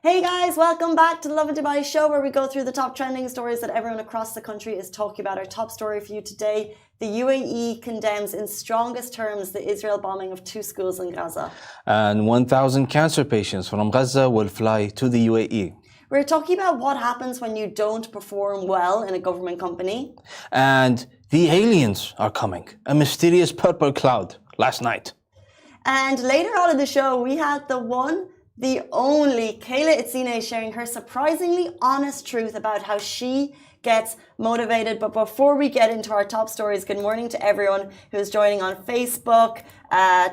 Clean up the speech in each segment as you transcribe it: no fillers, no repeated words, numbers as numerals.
Hey guys, welcome back to the Lovin Dubai show where we go through the top trending stories that everyone across the country is talking about. Our top story for you today, the UAE condemns in strongest terms the Israel bombing of 2 schools in Gaza. And 1,000 cancer patients from Gaza will fly to the UAE. We're talking about what happens when you don't perform well in a government company. And the aliens are coming. A mysterious purple cloud last night. And later on in the show, we had the only Kayla Itzine sharing her surprisingly honest truth about how she gets motivated. But before we get into our top stories, good morning to everyone who's joining on Facebook,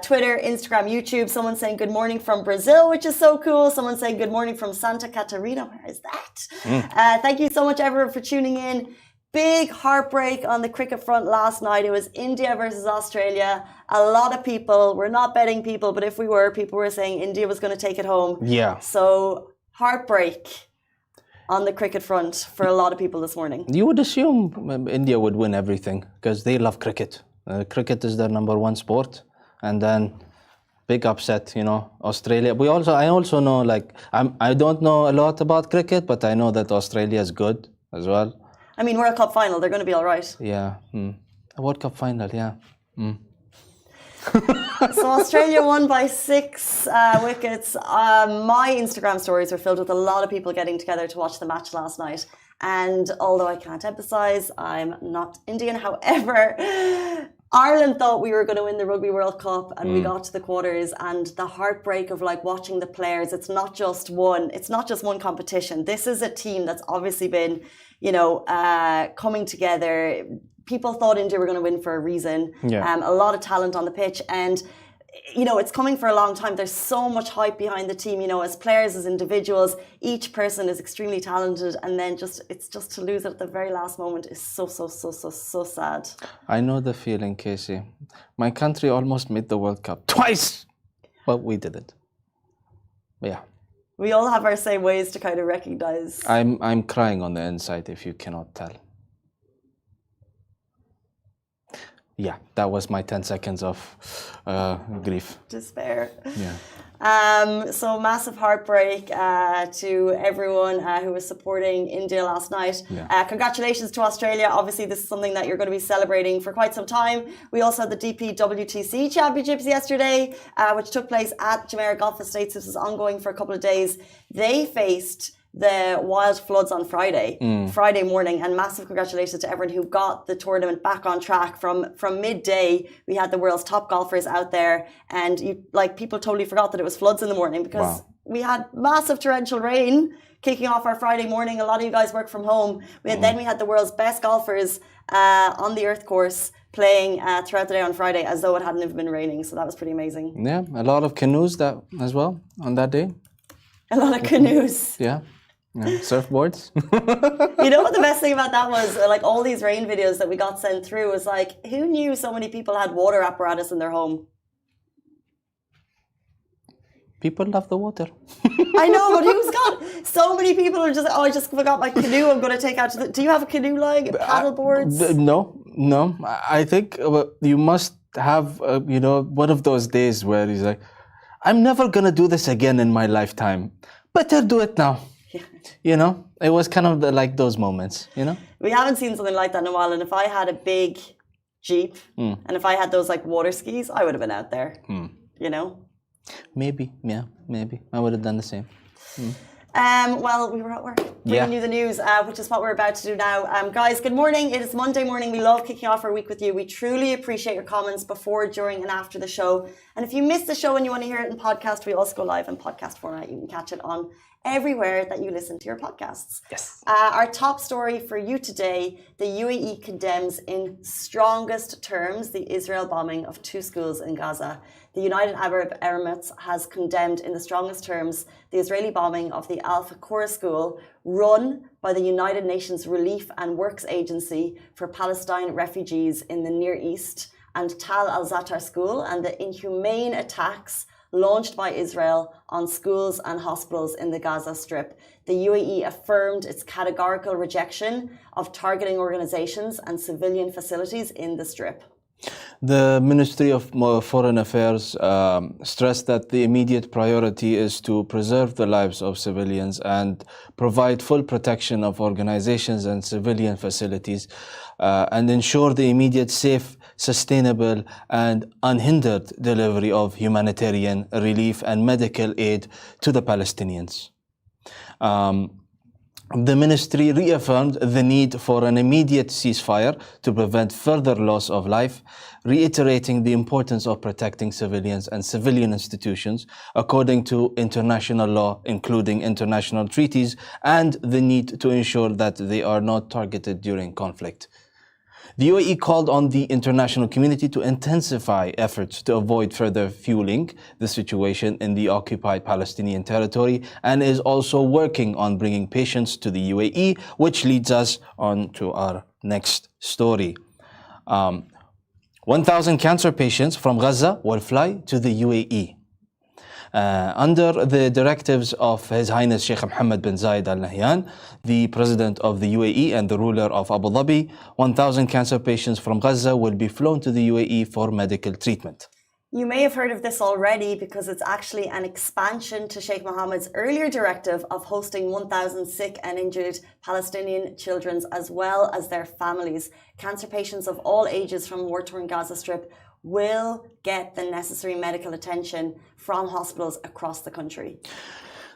Twitter, Instagram, YouTube. Someone saying good morning from Brazil, which is so cool. Someone saying good morning from Santa Catarina. Where is that? Thank you so much, everyone, for tuning in. Big heartbreak on the cricket front last night. It was India versus Australia. A lot of people, we're not betting people, but if we were, people were saying India was going to take it home. Yeah. So heartbreak on the cricket front for a lot of people this morning. You would assume India would win everything because they love cricket. Cricket is their #1 sport. And then big upset, Australia. I also know, I don't know a lot about cricket, but I know that Australia is good as well. I mean, World Cup final, they're going to be all right. Yeah. A World Cup final, yeah. So Australia won by 6 wickets. My Instagram stories were filled with a lot of people getting together to watch the match last night. And although I can't emphasize, I'm not Indian. However, Ireland thought we were going to win the Rugby World Cup and we got to the quarters, and the heartbreak of watching the players. It's not just one competition. This is a team that's obviously been, coming together. People thought India were going to win for a reason. Yeah. A lot of talent on the pitch, and it's coming for a long time. There's so much hype behind the team, as players, as individuals. Each person is extremely talented, and then it's just to lose it at the very last moment is so sad. I know the feeling, Casey. My country almost made the World Cup twice, but we didn't. Yeah. We all have our same ways to kind of recognize. I'm crying on the inside if you cannot tell. Yeah, that was my 10 seconds of grief. Despair. Yeah. So massive heartbreak to everyone who was supporting India last night. Yeah. Congratulations to Australia. Obviously, this is something that you're going to be celebrating for quite some time. We also had the DPWTC Championships yesterday, which took place at Jumeirah Golf Estates. This was ongoing for a couple of days. They faced the wild floods on Friday morning, and massive congratulations to everyone who got the tournament back on track. From midday, we had the world's top golfers out there, and people totally forgot that it was floods in the morning because we had massive torrential rain kicking off our Friday morning. A lot of you guys work from home. Then we had the world's best golfers on the earth course playing throughout the day on Friday as though it hadn't even been raining. So that was pretty amazing. Yeah, a lot of canoes as well on that day. A lot of canoes. Yeah. Surfboards. You know what the best thing about that was? All these rain videos that we got sent through was who knew so many people had water apparatus in their home? People love the water. I know, but who's got so many people are just, I just forgot my canoe. I'm going to take out to do you have a canoe lying? Paddle boards? No. I think you must have, one of those days where he's like, I'm never going to do this again in my lifetime. Better do it now. Yeah. It was kind of those moments, We haven't seen something like that in a while. And if I had a big Jeep and if I had those water skis, I would have been out there, Maybe, yeah, maybe. I would have done the same. Well, we were at work bringing you the news, which is what we're about to do now. Guys, good morning. It is Monday morning. We love kicking off our week with you. We truly appreciate your comments before, during, and after the show. And if you missed the show and you want to hear it in podcast, we also go live in podcast format. You can catch it on everywhere that you listen to your podcasts. Yes. Our top story for you today, the UAE condemns in strongest terms the Israel bombing of 2 schools in Gaza. The United Arab Emirates has condemned in the strongest terms the Israeli bombing of the Al Fakura school run by the United Nations Relief and Works Agency for Palestine refugees in the Near East and Tal al-Zatar school, and the inhumane attacks launched by Israel on schools and hospitals in the Gaza Strip. The UAE affirmed its categorical rejection of targeting organizations and civilian facilities in the Strip. The Ministry of Foreign Affairs stressed that the immediate priority is to preserve the lives of civilians and provide full protection of organizations and civilian facilities and ensure the immediate, safe, sustainable and unhindered delivery of humanitarian relief and medical aid to the Palestinians. The ministry reaffirmed the need for an immediate ceasefire to prevent further loss of life, reiterating the importance of protecting civilians and civilian institutions according to international law, including international treaties, and the need to ensure that they are not targeted during conflict. The UAE called on the international community to intensify efforts to avoid further fueling the situation in the occupied Palestinian territory and is also working on bringing patients to the UAE, which leads us on to our next story. 1,000 cancer patients from Gaza will fly to the UAE. Under the directives of His Highness Sheikh Mohammed bin Zayed Al Nahyan, the President of the UAE and the ruler of Abu Dhabi, 1,000 cancer patients from Gaza will be flown to the UAE for medical treatment. You may have heard of this already because it's actually an expansion to Sheikh Mohammed's earlier directive of hosting 1,000 sick and injured Palestinian children as well as their families. Cancer patients of all ages from war-torn Gaza Strip will get the necessary medical attention from hospitals across the country.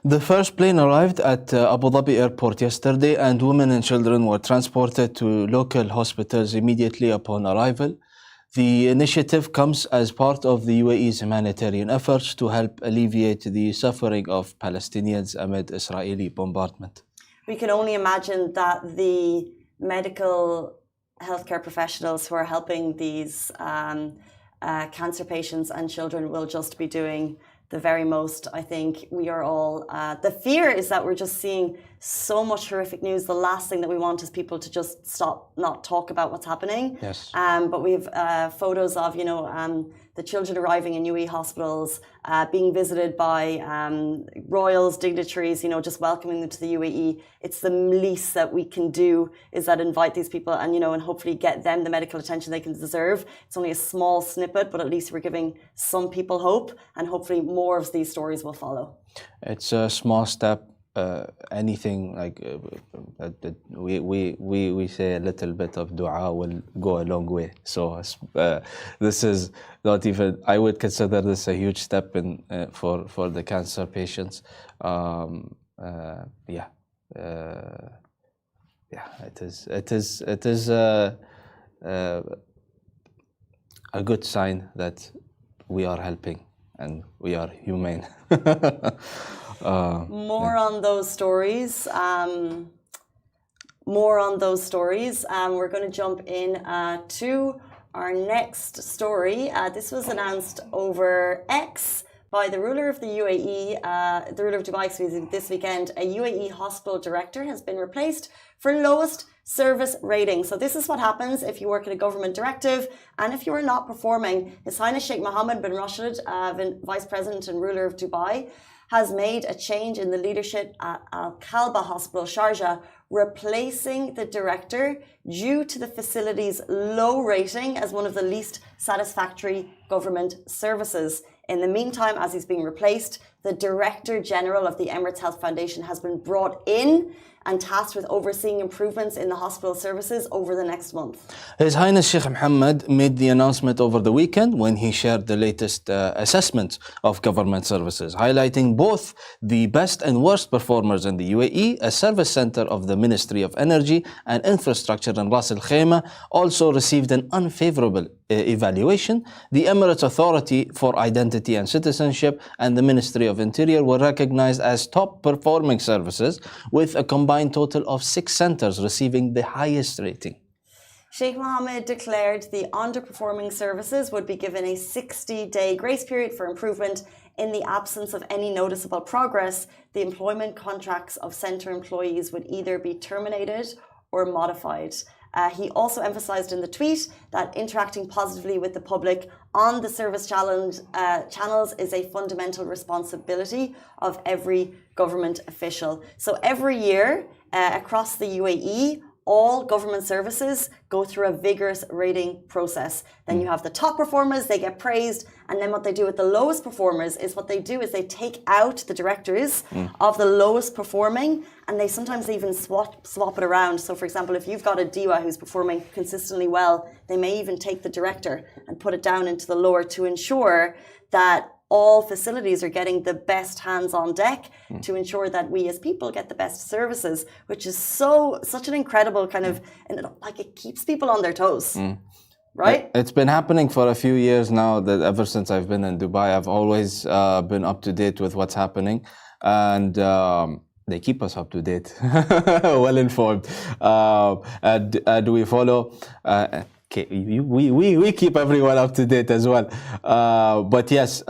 The first plane arrived at Abu Dhabi airport yesterday and women and children were transported to local hospitals immediately upon arrival. The initiative comes as part of the UAE's humanitarian efforts to help alleviate the suffering of Palestinians amid Israeli bombardment. We can only imagine that the medical healthcare professionals who are helping these cancer patients and children will just be doing the very most. I think we are all, the fear is that we're just seeing so much horrific news. The last thing that we want is people to just stop, not talk about what's happening. Yes. But we have photos of, the children arriving in UAE hospitals, being visited by royals, dignitaries, just welcoming them to the UAE. It's the least that we can do is that invite these people and, and hopefully get them the medical attention they can deserve. It's only a small snippet, but at least we're giving some people hope and hopefully more of these stories will follow. It's a small step. Anything like we say a little bit of dua will go a long way. So this is not even. I would consider this a huge step in for the cancer patients. It is a good sign that we are helping and we are humane. More on those stories. We're going to jump in to our next story. This was announced over X by the ruler of the UAE, the ruler of Dubai, this weekend. A UAE hospital director has been replaced for lowest service rating. So this is what happens if you work at a government directive and if you are not performing. His Highness Sheikh Mohammed bin Rashid, Vice President and ruler of Dubai, has made a change in the leadership at Al Kalba Hospital, Sharjah, replacing the director due to the facility's low rating as one of the least satisfactory government services. In the meantime, as he's being replaced, the Director General of the Emirates Health Foundation has been brought in and tasked with overseeing improvements in the hospital services over the next month. His Highness Sheikh Mohammed made the announcement over the weekend when he shared the latest assessment of government services, highlighting both the best and worst performers in the UAE. A service center of the Ministry of Energy and Infrastructure in Ras Al Khaimah also received an unfavorable evaluation. The Emirates Authority for Identity and Citizenship and the Ministry of Interior were recognized as top performing services, with a combined total of 6 centers receiving the highest rating. Sheikh Mohammed declared the underperforming services would be given a 60-day grace period for improvement. In the absence of any noticeable progress, the employment contracts of centre employees would either be terminated or modified. He also emphasised in the tweet that interacting positively with the public on the service channels is a fundamental responsibility of every government official. So every year across the UAE, all government services go through a vigorous rating process. Then you have the top performers, they get praised, and then what they do with the lowest performers is they take out the directors of the lowest performing, and they sometimes even swap it around. So for example, if you've got a diva who's performing consistently well, they may even take the director and put it down into the lower to ensure that all facilities are getting the best hands on deck to ensure that we as people get the best services, which is such an incredible kind of, like, it keeps people on their toes, right? It's been happening for a few years now. That ever since I've been in Dubai, I've always been up to date with what's happening, and they keep us up to date, well informed, and we follow. Okay, we keep everyone up to date as well. But yes,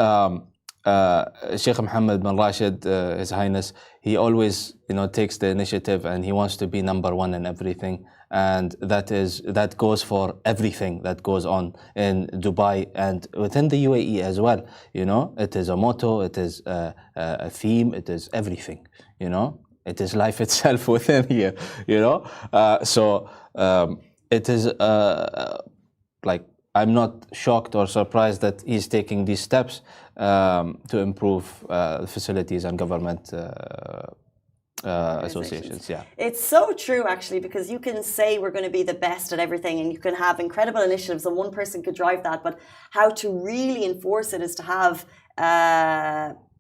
Sheikh Mohammed bin Rashid, His Highness, he always, takes the initiative, and he wants to be number one in everything. And that goes for everything that goes on in Dubai and within the UAE as well. It is a motto, it is a theme, it is everything. It is life itself within here. It is like, I'm not shocked or surprised that he's taking these steps to improve facilities and government associations. Yeah, it's so true, actually, because you can say we're going to be the best at everything, and you can have incredible initiatives, and one person could drive that. But how to really enforce it is to have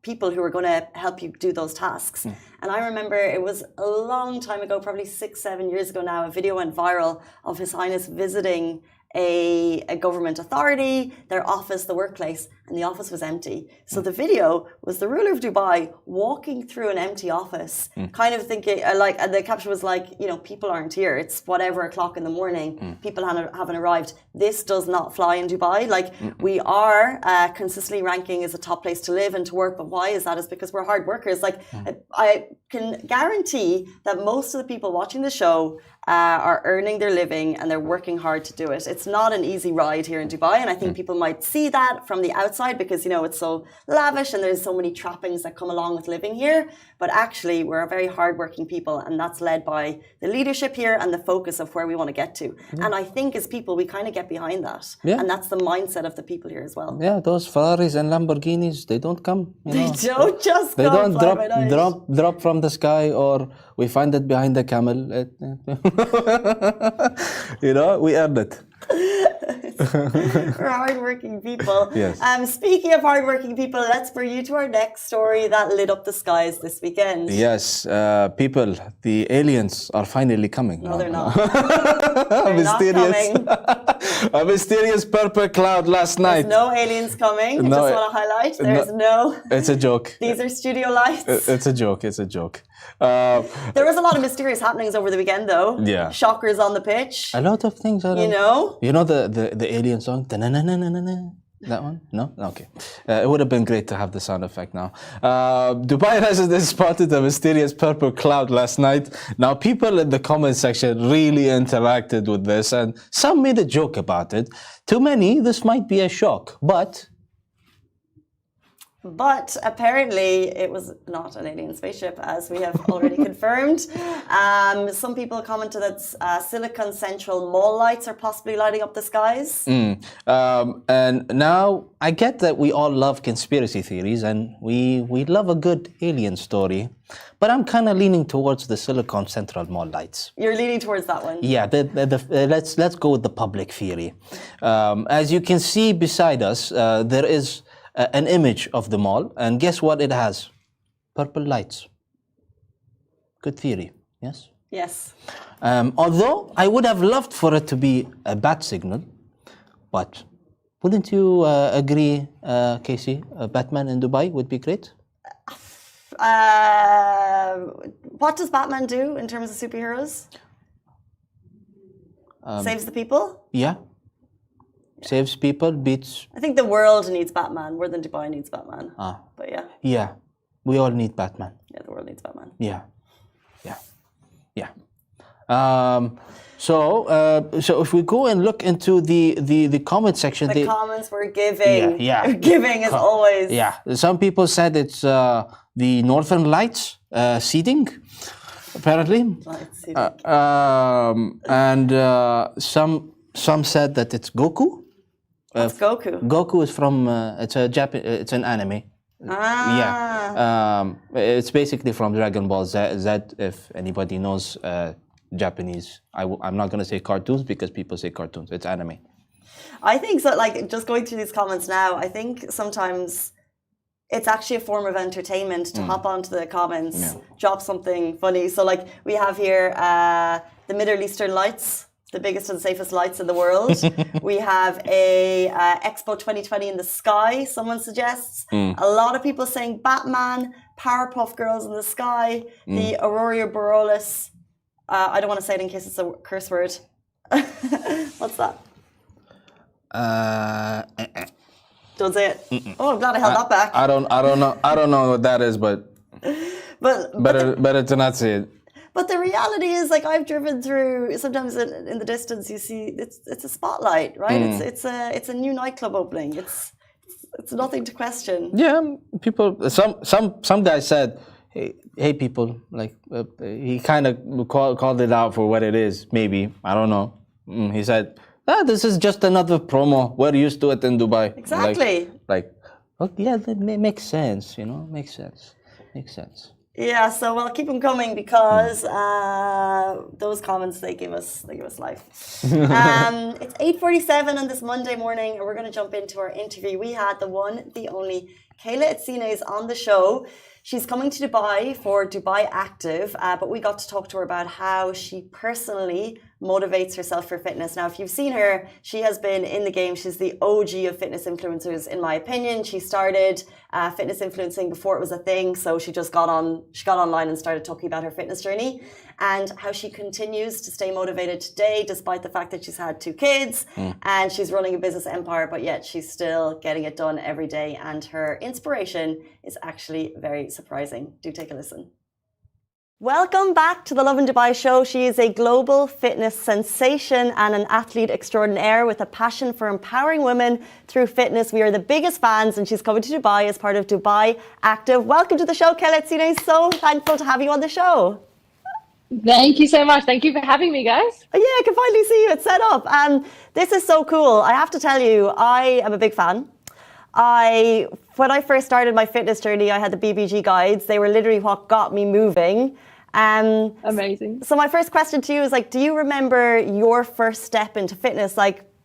people who are going to help you do those tasks. And I remember it was a long time ago, probably 6-7 years ago now, a video went viral of His Highness visiting a government authority, their office, the workplace, and the office was empty. So the video was the ruler of Dubai walking through an empty office, kind of thinking, and the caption was like, people aren't here. It's whatever o'clock in the morning. People haven't arrived. This does not fly in Dubai. Like, we are consistently ranking as a top place to live and to work. But why is that? It's because we're hard workers. Like, I can guarantee that most of the people watching the show are earning their living and they're working hard to do it. It's not an easy ride here in Dubai, and I think people might see that from the outside because it's so lavish and there's so many trappings that come along with living here. But actually, we're a very hardworking people, and that's led by the leadership here and the focus of where we want to get to. And I think as people, we kind of get behind that, and that's the mindset of the people here as well. Yeah, those Ferraris and Lamborghinis, they don't come. They don't just they don't drop from the sky, or we find it behind the camel. We earned it. We're hardworking people. Yes. Speaking of hardworking people, let's bring you to our next story that lit up the skies this weekend. Yes, people, the aliens are finally coming. No, they're not. They're a mysterious purple cloud last night. There's no aliens coming. I just want to highlight. There's no. It's a joke. These are studio lights. It's a joke. It's a joke. There was a lot of mysterious happenings over the weekend, though. Yeah. Shockers on the pitch. A lot of things. You know the alien song? That one? No? Okay. It would have been great to have the sound effect now. Dubai residents spotted a mysterious purple cloud last night. Now, people in the comment section really interacted with this, and some made a joke about it. To many, this might be a shock, but apparently it was not an alien spaceship, as we have already confirmed. Some people commented that Silicon Central mall lights are possibly lighting up the skies. And now I get that we all love conspiracy theories and we love a good alien story, but I'm kind of leaning towards the Silicon Central mall lights. You're leaning towards that one? Yeah, let's go with the public theory. As you can see beside us, there is an image of the mall, and guess what it has? Purple lights. Good theory, yes? Yes. Although I would have loved for it to be a bat signal, but wouldn't you agree, Casey? Batman in Dubai would be great? What does Batman do in terms of superheroes? Saves the people? Yeah. Saves people, beats... I think the world needs Batman more than Dubai needs Batman. But yeah. Yeah. We all need Batman. Yeah, the world needs Batman. Yeah. So if we go and look into the comment section... The comments were giving. Yeah. Giving as always. Yeah. Some people said it's the Northern Lights seeding. apparently. Let's see. And some said that it's Goku. What's Goku? Goku is from it's an anime. Ah. Yeah. It's basically from Dragon Ball Z. If anybody knows Japanese, I'm not gonna say cartoons because people say cartoons. It's anime. I think so. Like just going through these comments now, I think sometimes it's actually a form of entertainment to hop onto the comments, drop something funny. So like we have here the Middle Eastern lights, the biggest and safest lights in the world. We have a Expo 2020 in the sky, someone suggests. A lot of people saying Batman, Powerpuff Girls in the sky, the Aurora Borealis. I don't want to say it in case it's a curse word. What's that? Don't say it. Oh, I'm glad I held that back. I don't know what that is, but better to not say it. But the reality is, like I've driven through. Sometimes in the distance, you see it's a spotlight, right? It's a new nightclub opening. It's nothing to question. Yeah, people. Some guy said, "Hey, people!" Like he kind of called it out for what it is. Maybe I don't know. He said, "This is just another promo. We're used to it in Dubai." Exactly. Yeah, that makes sense. You know, makes sense. Yeah, so we'll keep them coming because those comments they give us life. It's 8:47 on this Monday morning, and we're going to jump into our interview. We had the one, the only Kayla Itsines on the show. She's coming to Dubai for Dubai Active, but we got to talk to her about how she personally motivates herself for fitness. Now, if you've seen her, she has been in the game. She's the OG of fitness influencers, in my opinion. She started fitness influencing before it was a thing, so she got online and started talking about her fitness journey and how she continues to stay motivated today, despite the fact that she's had 2 kids and she's running a business empire, but yet she's still getting it done every day. And her inspiration is actually very surprising. Do take a listen. Welcome back to the Lovin Dubai show. She is a global fitness sensation and an athlete extraordinaire with a passion for empowering women through fitness. We are the biggest fans, and she's coming to Dubai as part of Dubai Active. Welcome to the show, Kayla Itsines. So thankful to have you on the show. Thank you so much. Thank you for having me, guys. Yeah, I can finally see you. It's set up. This is so cool. I have to tell you, I am a big fan. When I first started my fitness journey, I had the BBG guides. They were literally what got me moving. Amazing. So my first question to you is do you remember your first step into fitness?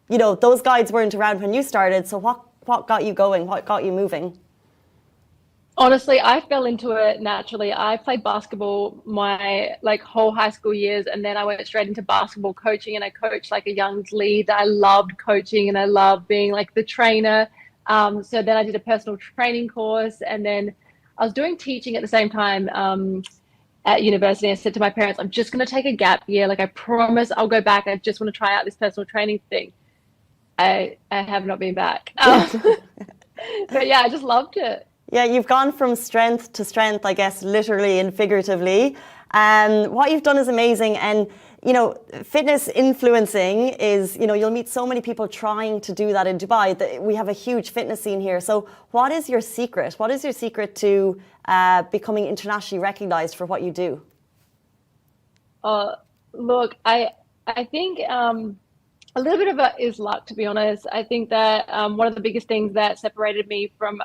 Those guides weren't around when you started. So what got you going? What got you moving? Honestly, I fell into it naturally. I played basketball my whole high school years, and then I went straight into basketball coaching, and I coached a young lead. I loved coaching and I loved being the trainer. So then I did a personal training course, and then I was doing teaching at the same time at university. I said to my parents, I'm just going to take a gap year. I promise I'll go back. I just want to try out this personal training thing. I have not been back. But yeah, I just loved it. Yeah, you've gone from strength to strength, I guess, literally and figuratively. What you've done is amazing. And, fitness influencing is, you'll meet so many people trying to do that in Dubai. We have a huge fitness scene here. So what is your secret? What is your secret to becoming internationally recognized for what you do? Look, I think a little bit of it is luck, to be honest. I think that one of the biggest things that separated me from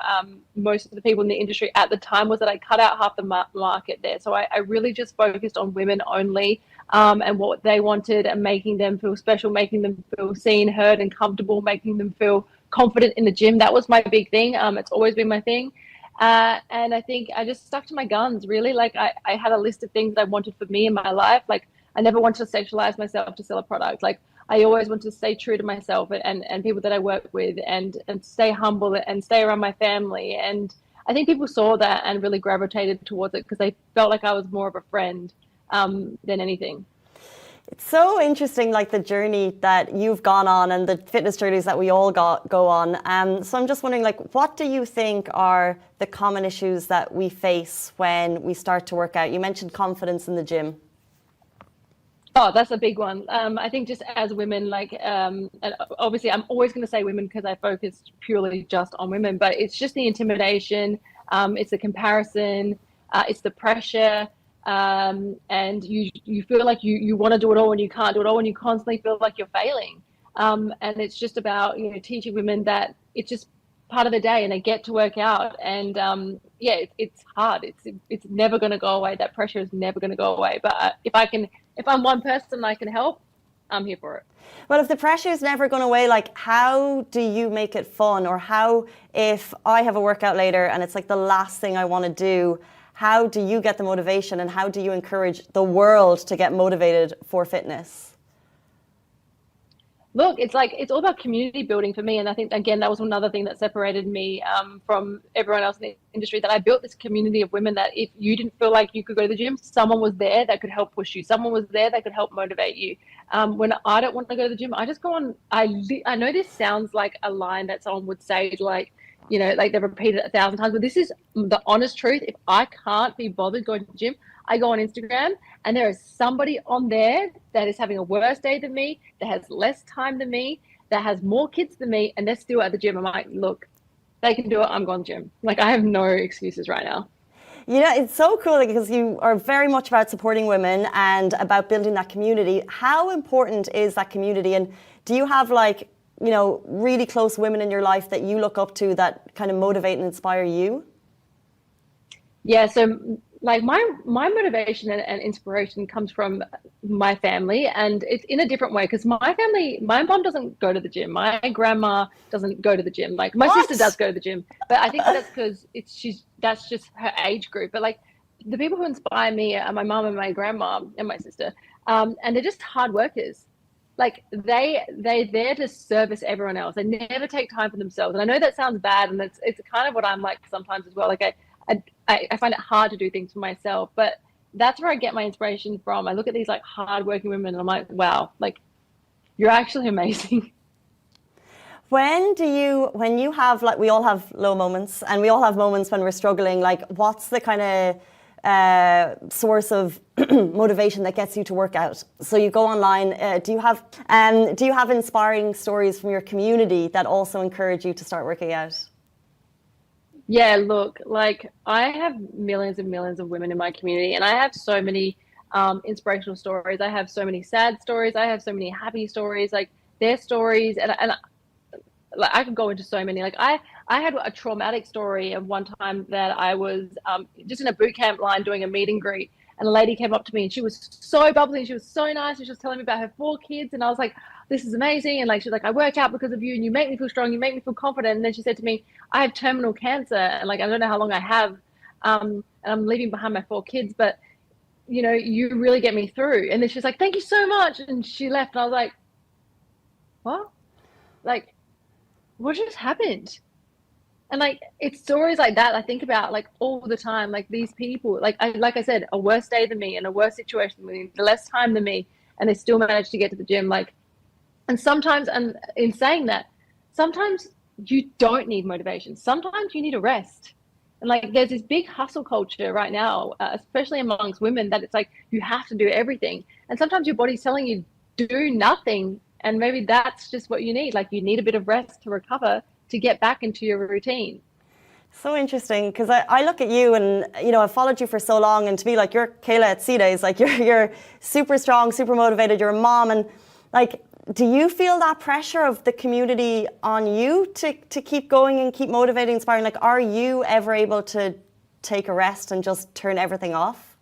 most of the people in the industry at the time was that I cut out half the market there. So I really just focused on women only and what they wanted, and making them feel special, making them feel seen, heard, and comfortable, making them feel confident in the gym. That was my big thing. It's always been my thing. And I think I just stuck to my guns, really. I had a list of things I wanted for me in my life. I never wanted to sexualize myself to sell a product. I always want to stay true to myself and people that I work with, and stay humble and stay around my family. And I think people saw that and really gravitated towards it because they felt like I was more of a friend than anything. It's so interesting, the journey that you've gone on and the fitness journeys that we all go on. So I'm just wondering, what do you think are the common issues that we face when we start to work out? You mentioned confidence in the gym. Oh, that's a big one. I think just as women, and obviously I'm always going to say women because I focus purely just on women, but it's just the intimidation, it's the comparison, it's the pressure, and you feel like you want to do it all and you can't do it all, and you constantly feel like you're failing. And it's just about, you know, teaching women that it's just part of the day and they get to work out. And yeah, it's hard. It's never going to go away. That pressure is never going to go away. But if I'm one person and I can help, I'm here for it. Well, if the pressure is never going away, like, how do you make it fun? Or how, if I have a workout later and it's like the last thing I want to do, how do you get the motivation, and how do you encourage the world to get motivated for fitness? Look, it's all about community building for me. And I think, again, that was another thing that separated me from everyone else in the industry, that I built this community of women that if you didn't feel like you could go to the gym, someone was there that could help push you. Someone was there that could help motivate you. When I don't want to go to the gym, I just go on. I know this sounds like a line that someone would say, like, you know, like they've repeated it 1,000 times, but this is the honest truth. If I can't be bothered going to the gym, I go on Instagram and there is somebody on there that is having a worse day than me, that has less time than me, that has more kids than me, and they're still at the gym. I'm like, look, they can do it. I'm going to the gym. Like, I have no excuses right now. You know, it's so cool because you are very much about supporting women and about building that community. How important is that community? And do you have, like, you know, really close women in your life that you look up to that kind of motivate and inspire you? Yeah, so like my motivation and inspiration comes from my family, and it's in a different way because my mom doesn't go to the gym. My grandma doesn't go to the gym. Like, my sister does go to the gym, but I think that's because that's just her age group. But like, the people who inspire me are my mom and my grandma and my sister, and they're just hard workers. Like, they're there to service everyone else. They never take time for themselves. And I know that sounds bad, and it's kind of what I'm like sometimes as well. Like, I find it hard to do things for myself, but that's where I get my inspiration from. I look at these like hardworking women and I'm like, wow, like, you're actually amazing. When you have, like, we all have low moments and we all have moments when we're struggling, like, what's the kind of source of motivation that gets you to work out? So you go online. Do you have inspiring stories from your community that also encourage you to start working out? Yeah, look, like, I have millions and millions of women in my community, and I have so many inspirational stories. I have so many sad stories. I have so many happy stories, like their stories, and like, I could go into so many. Like, I had a traumatic story of one time that I was just in a boot camp line doing a meet and greet, and a lady came up to me and she was so bubbly and she was so nice, and she was telling me about her 4 kids, and I was like, this is amazing. And like, she's like, I work out because of you, and you make me feel strong, you make me feel confident. And then she said to me, I have terminal cancer, and like, I don't know how long I have, and I'm leaving behind my 4 kids, but you know, you really get me through. And then she's like, thank you so much, and she left. And I was like, what? Like, what just happened? And like, it's stories like that I think about, like, all the time. Like, these people, like I said, a worse day than me, and a worse situation than me, less time than me, and they still manage to get to the gym. Like, and sometimes, and in saying that, sometimes you don't need motivation. Sometimes you need a rest. And like, there's this big hustle culture right now, especially amongst women, that it's like you have to do everything. And sometimes your body's telling you do nothing. And maybe that's just what you need. Like, you need a bit of rest to recover, to get back into your routine. So interesting, because I look at you and, you know, I've followed you for so long, and to me, like, you're Kayla at C-Days. Like, you're super strong, super motivated, you're a mom, and like, do you feel that pressure of the community on you to keep going and keep motivating, inspiring? Like, are you ever able to take a rest and just turn everything off?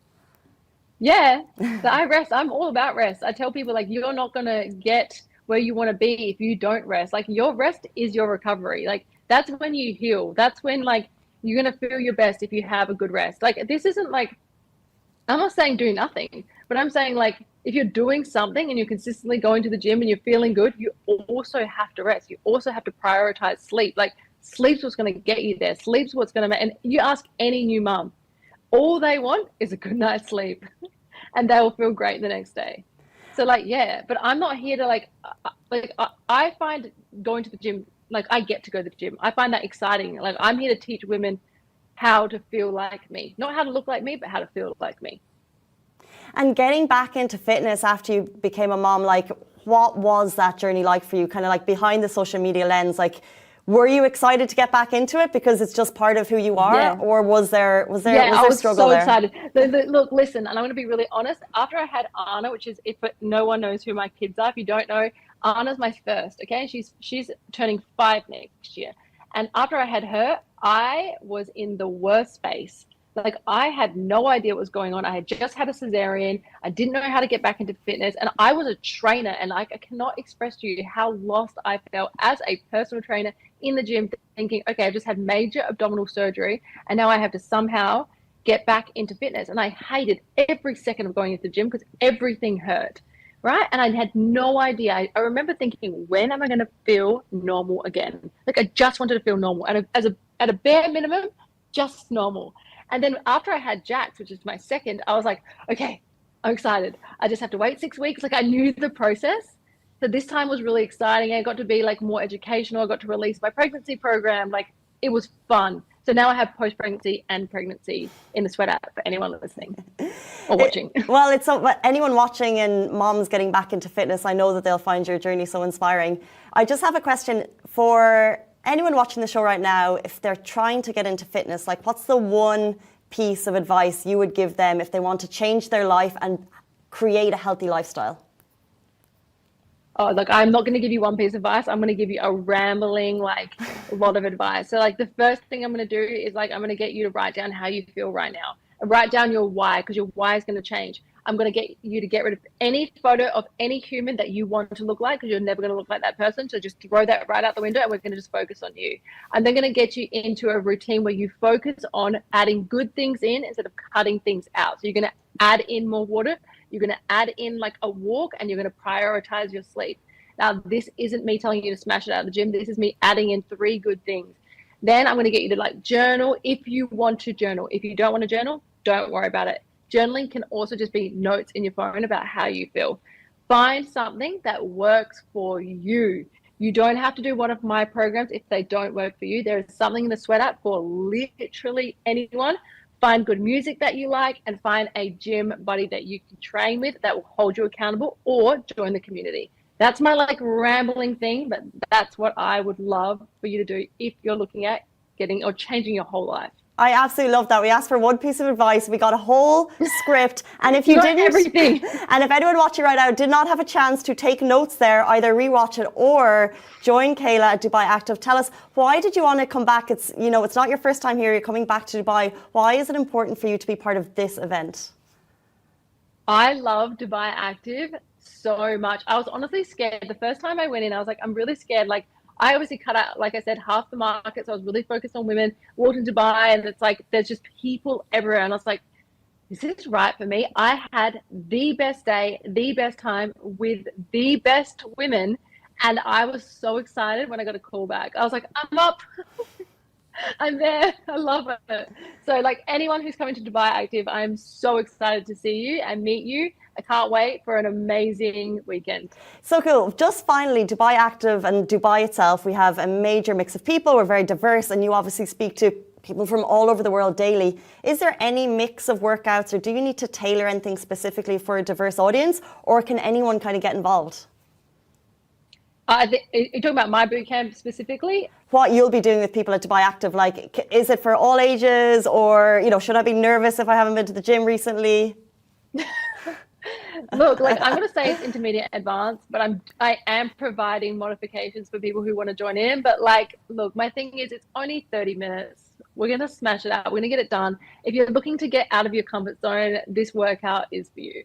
Yeah, so I rest. I'm all about rest. I tell people, like, you're not going to get where you want to be if you don't rest. Like, your rest is your recovery. Like, that's when you heal. That's when, like, you're going to feel your best if you have a good rest. Like, this isn't like, I'm not saying do nothing, but I'm saying, like, if you're doing something and you're consistently going to the gym and you're feeling good, you also have to rest. You also have to prioritize sleep. Like, sleep's what's going to get you there. Sleep's what's going to make, and you ask any new mum, all they want is a good night's sleep and they will feel great the next day. So like, yeah, but I'm not here to like I find going to the gym, like, I get to go to the gym. I find that exciting. Like, I'm here to teach women how to feel like me, not how to look like me, but how to feel like me. And getting back into fitness after you became a mom, like, what was that journey like for you? Kind of like behind the social media lens, like, Were you excited to get back into it because it's just part of who you are, or was there I was struggle so there? excited. Look, listen, and I'm going to be really honest. After I had Anna, which is, if no one knows who my kids are, if you don't know, Anna's my first. Okay, she's turning 5 next year, and after I had her, I was in the worst space. Like, I had no idea what was going on. I had just had a cesarean. I didn't know how to get back into fitness, and I was a trainer, and like, I cannot express to you how lost I felt as a personal trainer in the gym, thinking, okay, I've just had major abdominal surgery, and now I have to somehow get back into fitness. And I hated every second of going into the gym because everything hurt, right? And I had no idea. I remember thinking, when am I going to feel normal again? Like, I just wanted to feel normal, and at a bare minimum, just normal. And then after I had Jax, which is my second, I was like, okay, I'm excited. I just have to wait 6 weeks. Like, I knew the process. So this time was really exciting. I got to be like more educational. I got to release my pregnancy program. Like, it was fun. So now I have post-pregnancy and pregnancy in the Sweat app for anyone listening or watching. Well, it's so, but anyone watching and moms getting back into fitness, I know that they'll find your journey so inspiring. I just have a question for anyone watching the show right now. If they're trying to get into fitness, like, what's the one piece of advice you would give them if they want to change their life and create a healthy lifestyle? Oh, look, I'm not going to give you one piece of advice. I'm going to give you a rambling, like, lot of advice. So, like, the first thing I'm going to do is, like, I'm going to get you to write down how you feel right now. And write down your why, because your why is going to change. I'm going to get you to get rid of any photo of any human that you want to look like, because you're never going to look like that person. So just throw that right out the window, and we're going to just focus on you. I'm then going to get you into a routine where you focus on adding good things in instead of cutting things out. So you're going to add in more water. You're going to add in like a walk, and you're going to prioritize your sleep. Now, this isn't me telling you to smash it out of the gym. This is me adding in 3 good things. Then I'm going to get you to, like, journal if you want to journal. If you don't want to journal, don't worry about it. Journaling can also just be notes in your phone about how you feel. Find something that works for you. You don't have to do one of my programs if they don't work for you. There is something in the Sweat app for literally anyone. Find good music that you like, and find a gym buddy that you can train with that will hold you accountable, or join the community. That's my, like, rambling thing, but that's what I would love for you to do if you're looking at getting or changing your whole life. I absolutely love that. We asked for one piece of advice. We got a whole script. And if you didn't, everything. And if anyone watching right now did not have a chance to take notes there, either rewatch it or join Kayla at Dubai Active. Tell us, why did you want to come back? It's, you know, it's not your first time here. You're coming back to Dubai. Why is it important for you to be part of this event? I love Dubai Active so much. I was honestly scared. The first time I went in, I was like, I'm really scared. Like, I obviously cut out, like I said, half the market. So I was really focused on women. Walked in Dubai, and it's like, there's just people everywhere. And I was like, is this right for me? I had the best day, the best time with the best women. And I was so excited when I got a call back. I was like, I'm up. I'm there. I love it. So, like, anyone who's coming to Dubai Active, I'm so excited to see you and meet you. I can't wait for an amazing weekend. So cool. Just finally, Dubai Active and Dubai itself, we have a major mix of people. We're very diverse, and you obviously speak to people from all over the world daily. Is there any mix of workouts, or do you need to tailor anything specifically for a diverse audience, or can anyone kind of get involved? You're talking about my bootcamp specifically? What you'll be doing with people at Dubai Active, like, is it for all ages, or, you know, should I be nervous if I haven't been to the gym recently? Look, like, I'm going to say it's intermediate advanced, but I am providing modifications for people who want to join in. But, like, look, my thing is, it's only 30 minutes. We're going to smash it out. We're going to get it done. If you're looking to get out of your comfort zone, this workout is for you.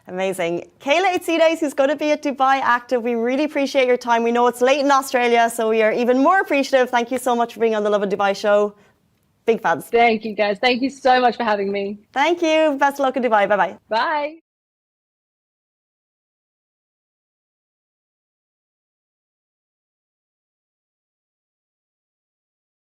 Amazing. Kayla Itzides, who's going to be at Dubai Active, we really appreciate your time. We know it's late in Australia, so we are even more appreciative. Thank you so much for being on the Lovin Dubai show. Big fans. Thank you, guys. Thank you so much for having me. Thank you. Best of luck in Dubai. Bye-bye. Bye.